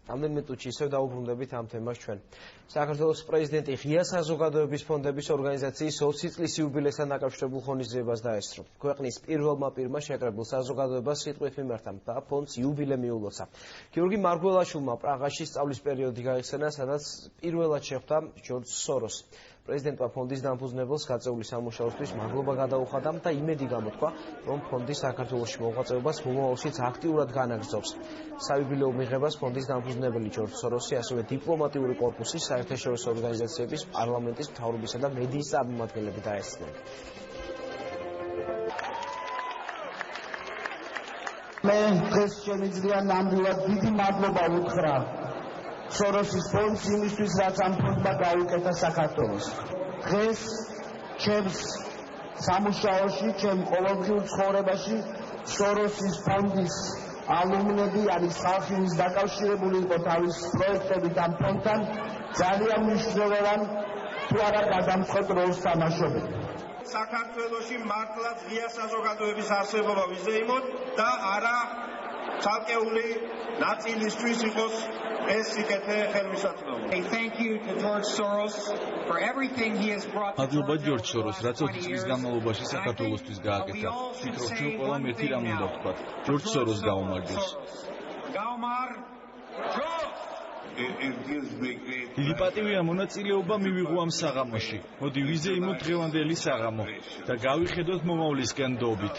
Რამდენიმე წუთში ისევ დაუბრუნდებით ამ თემას ჩვენ. საქართველოს პრეზიდენტი ღია საზოგადოების ფონდების ორგანიზაციის 20 წლის იუბილესთან დაკავშირებულ ღონისძიებას დაესწრო. ქვეყნის პირველმა პირმა შეკრებულ საზოგადოებას სიტყვით მიმართა და ფონდს იუბილე მიულოცა. გიორგი მარგველაშვილმა პრაღაში სწავლის პერიოდი გაიხსენა, სადაც პირველად შეხვდა ჯორჯ სოროსი. პრეზიდენტმა ფონდის დამფუძნებელს გაწეული სამუშაოსთვის მადლობა გადაუხადა და იმედი გამოთქვა, რომ ფონდი საქართველოში მოღვაწეობას მომავალშიც აქტიურად განაგრძობს. საიუბილეო მიღებას ფონდის დამფუძნებელი ჯორჯ სოროსი, ასევე დიპლომატიური კორპუსის, საერთაშორისო ორგანიზაციების, პარლამენტის, მთავრობისა და მედიის წარმომადგენლები დაესწრნენ. მე დღეს შემიძლია ნამდვილად დიდი მადლობა უთხრა სოროსის ფონდს იმისთვის, რაც ამ ფონდმა გაუკეთა საქართველოს. დღეს ჩემს სამუშაოში, ჩემ ყოველდღიურ ცხოვრებაში სოროსის ფონდის ალუმნები არის ხალხი, ვის დაკავშირებული იყო თავის პროექტებით ამ ფონდთან, ძალიან მნიშვნელოვან თუ არა გადამწყვეტ როლს თამაშობენ. საქართველოში მართლაც ღია საზოგადოების არსებობა ვიზეიმოთ და არა ცალკეული ნაწილისთვის იყოს ეს სიკეთე ხელმისაწვდომი. მადლობა ჯორჯ სოროს, რაც 20 წლის განმავლობაში საქართველოსთვის გააკეთა. ვფიქრობ, ჩვენ ყველამ ერთი რამ უნდა ვთქვათ. ჯორჯ სოროს გაუმარჯოს. დიდი პატივია მონაწილეობა მივიღო ამ საღამოში. მოდი ვიზეიმოთ დღევანდელი საღამო და გავიხედოთ მომავლისკენ დობით.